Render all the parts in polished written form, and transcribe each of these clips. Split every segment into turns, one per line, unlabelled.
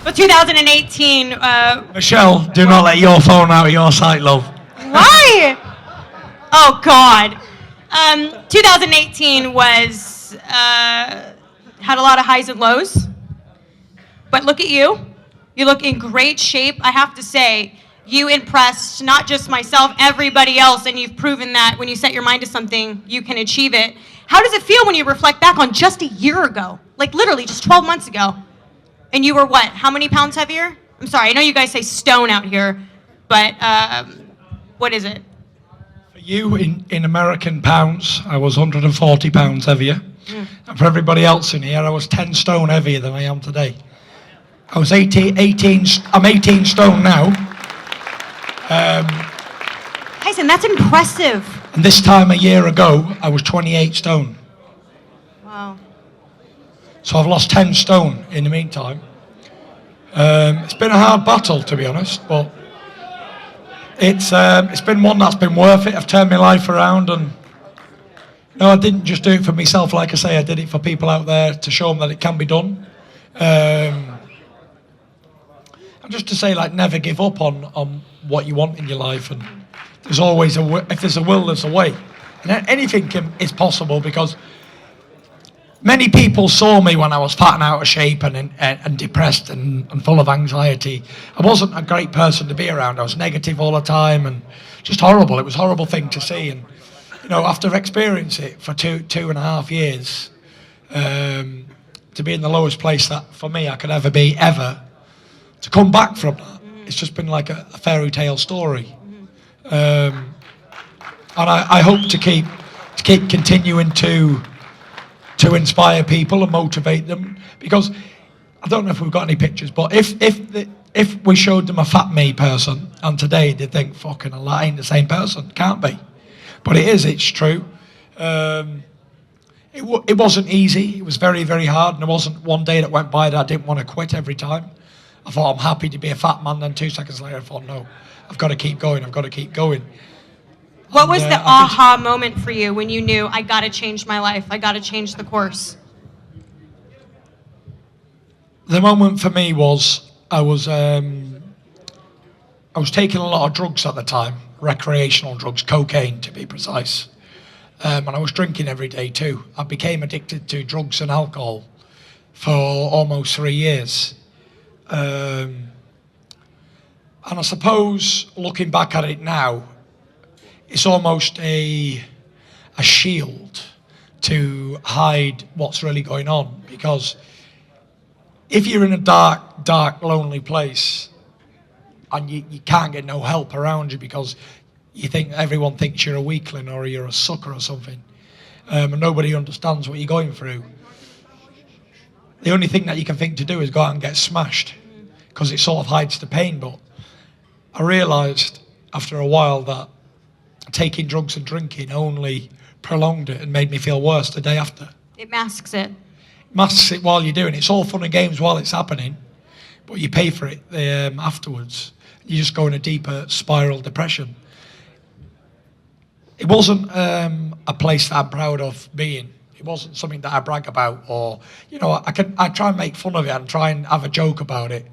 Well, 2018.
Michelle, do not let your phone out of your sight, love.
Why? Oh, God. 2018 was, had a lot of highs and lows. But look at you. You look in great shape. I have to say, you impressed not just myself, everybody else, and you've proven that when you set your mind to something, you can achieve it. How does it feel when you reflect back on just a year ago? Like literally just 12 months ago. And you were what? How many pounds heavier? I'm sorry, I know you guys say stone out here, but what is it?
For you, in American pounds, I was 140 pounds heavier. And for everybody else in here, I was 10 stone heavier than I am today. I was 18 I'm 18 stone now.
Tyson, that's impressive.
And this time a year ago, I was 28 stone.
Wow.
So I've lost 10 stone in the meantime. It's been a hard battle, to be honest, but it's been one that's been worth it. I've turned my life around, and no, I didn't just do it for myself. Like I say, I did it for people out there to show them that it can be done. And just to say, like, never give up on what you want in your life, and there's always if there's a will, there's a way, and anything is possible, because many people saw me when I was fat and out of shape and depressed and full of anxiety. I wasn't a great person to be around. I was negative all the time and just horrible. It was a horrible thing to see, and after experiencing it for two and a half years, to be in the lowest place that for me I could ever be, to come back from that, it's just been like a fairy tale story. And I hope to keep continuing to inspire people and motivate them, because I don't know if we've got any pictures, but if we showed them a fat me person and today they'd think, fucking hell, that ain't the same person. Can't be. But it is, it's true. It wasn't easy. It was very, very hard, and there wasn't one day that went by that I didn't want to quit every time. I thought, I'm happy to be a fat man, then 2 seconds later I thought, no, I've got to keep going, I've got to keep going.
What was the aha moment for you when you knew, I got to change my life, I got to change the course?
The moment for me was, I was taking a lot of drugs at the time, recreational drugs, cocaine to be precise. And I was drinking every day too. I became addicted to drugs and alcohol for almost 3 years. And I suppose, looking back at it now, it's almost a shield to hide what's really going on. Because if you're in a dark, lonely place and you can't get no help around you because you think everyone thinks you're a weakling or you're a sucker or something, and nobody understands what you're going through, the only thing that you can think to do is go out and get smashed, because it sort of hides the pain. But I realised after a while that taking drugs and drinking only prolonged it and made me feel worse the day after.
It masks it.
Masks it while you're doing it. It's all fun and games while it's happening, but you pay for it afterwards. You just go in a deeper spiral depression. It wasn't a place that I'm proud of being. It wasn't something that I brag about, or I try and make fun of it and try and have a joke about it.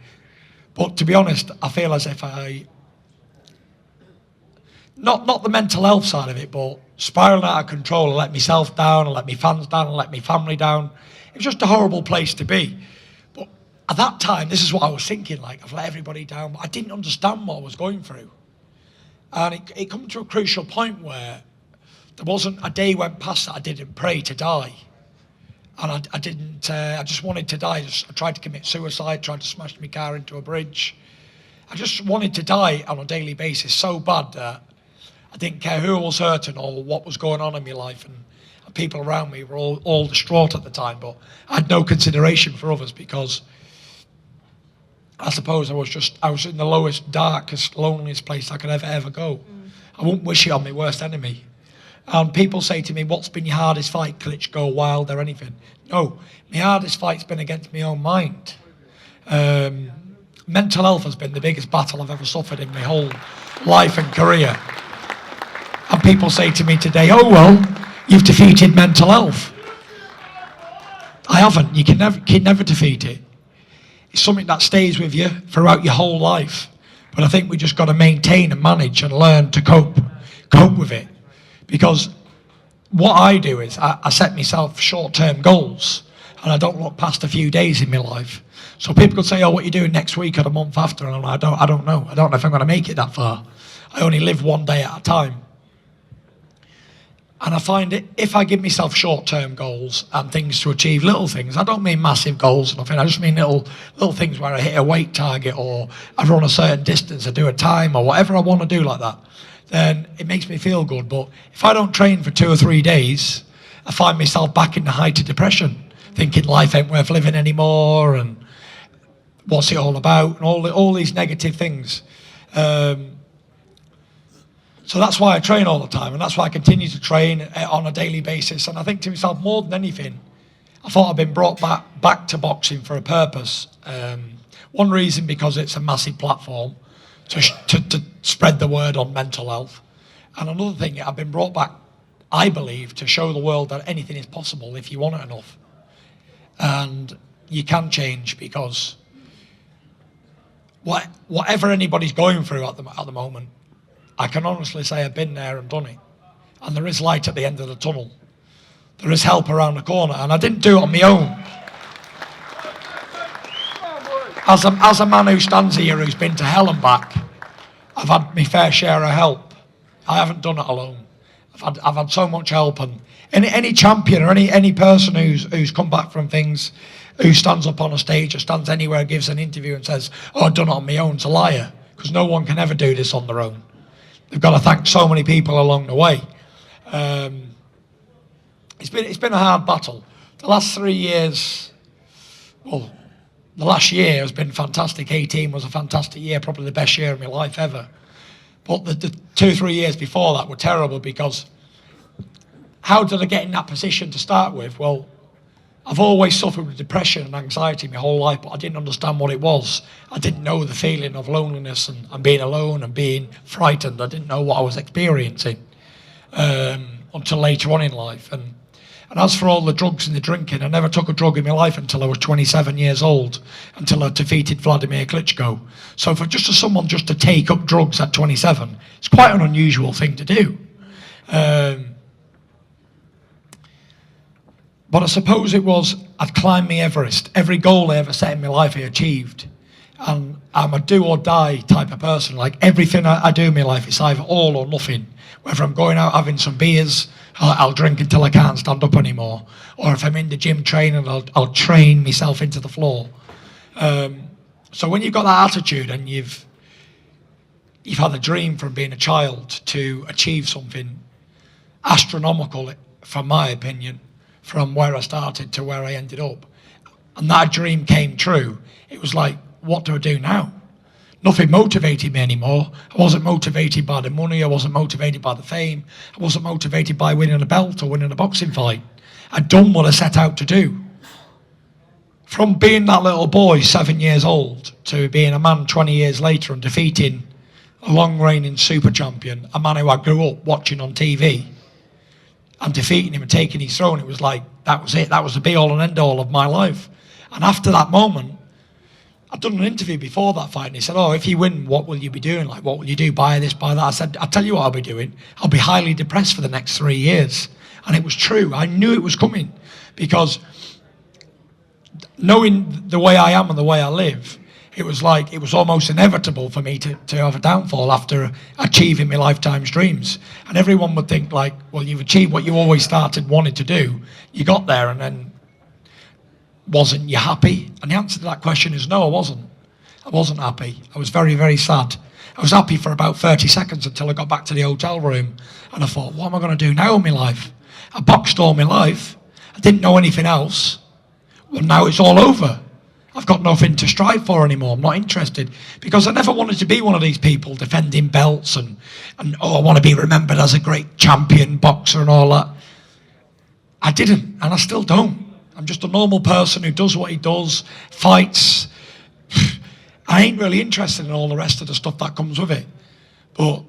But to be honest, I feel as if not the mental health side of it, but spiraling out of control. I let myself down, I let my fans down, I let my family down. It was just a horrible place to be. But at that time, this is what I was thinking, like, I've let everybody down, but I didn't understand what I was going through. And it come to a crucial point where there wasn't a day went past that I didn't pray to die. And I just wanted to die. I tried to commit suicide, tried to smash my car into a bridge. I just wanted to die on a daily basis so bad that I didn't care who was hurting or what was going on in my life. And people around me were all distraught at the time, but I had no consideration for others, because I suppose I was in the lowest, darkest, loneliest place I could ever go. I wouldn't wish it on my worst enemy. And people say to me, what's been your hardest fight, Klitschko, Wild, or anything? No, my hardest fight's been against my own mind. Mental health has been the biggest battle I've ever suffered in my whole life and career. And people say to me today, oh, well, you've defeated mental health. I haven't. You can never defeat it. it's something that stays with you throughout your whole life. But I think we just got to maintain and manage and learn to cope with it. Because what I do is I set myself short-term goals, and I don't look past a few days in my life. So people could say, "Oh, what are you doing next week or the month after?" And I don't know. I don't know if I'm going to make it that far. I only live one day at a time. And I find it, if I give myself short-term goals and things to achieve, little things, I don't mean massive goals or nothing, I just mean little things where I hit a weight target, or I run a certain distance, I do a time, or whatever I want to do like that, then it makes me feel good. But if I don't train for 2 or 3 days, I find myself back in the height of depression, thinking life ain't worth living anymore, and what's it all about, and all these negative things. So that's why I train all the time, and that's why I continue to train on a daily basis. And I think to myself, more than anything, I thought I'd been brought back to boxing for a purpose. One reason, because it's a massive platform to spread the word on mental health. And another thing, I've been brought back, I believe, to show the world that anything is possible if you want it enough. And you can change, because whatever anybody's going through at the moment, I can honestly say I've been there and done it. And there is light at the end of the tunnel. There is help around the corner. And I didn't do it on my own. As a man who stands here, who's been to hell and back, I've had my fair share of help. I haven't done it alone. I've had so much help. And any champion or any person who's come back from things, who stands up on a stage or stands anywhere, gives an interview and says, "Oh, I've done it on my own," is a liar. Because no one can ever do this on their own. They've got to thank so many people along the way. It's been a hard battle. The last 3 years, well, the last year has been fantastic. 18 was a fantastic year, probably the best year of my life ever. But the 2-3 years before that were terrible, because how did I get in that position to start with? Well, I've always suffered with depression and anxiety my whole life, but I didn't understand what it was. I didn't know the feeling of loneliness and being alone and being frightened. I didn't know what I was experiencing until later on in life. And as for all the drugs and the drinking, I never took a drug in my life until I was 27 years old, until I defeated Vladimir Klitschko. So for someone to take up drugs at 27, it's quite an unusual thing to do. But I suppose it was, I'd climbed my Everest. Every goal I ever set in my life I achieved. And I'm a do or die type of person. Like everything I do in my life, it's either all or nothing. Whether I'm going out having some beers, I'll drink until I can't stand up anymore. Or if I'm in the gym training, I'll train myself into the floor. So when you've got that attitude and you've had a dream from being a child to achieve something astronomical, from my opinion, from where I started to where I ended up, and that dream came true, it was like, what do I do now? Nothing motivated me anymore. I wasn't motivated by the money, I wasn't motivated by the fame, I wasn't motivated by winning a belt or winning a boxing fight. I'd done what I set out to do. From being that little boy, 7 years old, to being a man 20 years later and defeating a long-reigning super champion, a man who I grew up watching on TV, and defeating him and taking his throne, it was like, that was it. That was the be-all and end-all of my life. And after that moment, I'd done an interview before that fight, and he said, "Oh, if you win, what will you be doing? Like, what will you do? Buy this, buy that?" I said, "I'll tell you what I'll be doing. I'll be highly depressed for the next 3 years." And it was true. I knew it was coming, because knowing the way I am and the way I live, it was like, it was almost inevitable for me to have a downfall after achieving my lifetime's dreams. And everyone would think like, well, you've achieved what you always wanted to do. You got there, and then wasn't you happy? And the answer to that question is no, I wasn't. I wasn't happy. I was very, very sad. I was happy for about 30 seconds until I got back to the hotel room, and I thought, what am I going to do now in my life? I boxed all my life. I didn't know anything else. Well, now it's all over. I've got nothing to strive for anymore. I'm not interested, because I never wanted to be one of these people defending belts and oh, I want to be remembered as a great champion boxer and all that. I didn't, and I still don't. I'm just a normal person who does what he does, fights. I ain't really interested in all the rest of the stuff that comes with it. But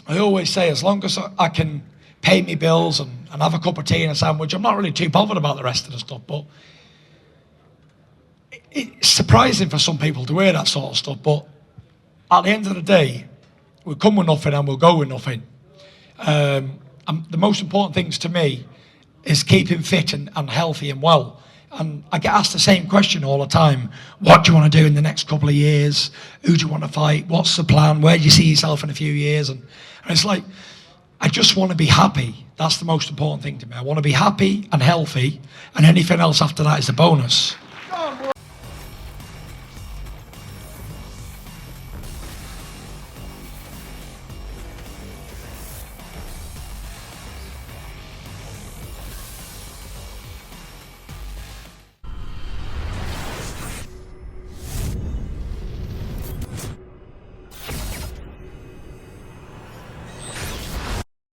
I always say, as long as I can pay me bills and have a cup of tea and a sandwich, I'm not really too bothered about the rest of the stuff. But it's surprising for some people to hear that sort of stuff, but at the end of the day, we'll come with nothing and we'll go with nothing. And the most important things to me is keeping fit and healthy and well. And I get asked the same question all the time. What do you want to do in the next couple of years? Who do you want to fight? What's the plan? Where do you see yourself in a few years? And it's like, I just want to be happy. That's the most important thing to me. I want to be happy and healthy, and anything else after that is a bonus.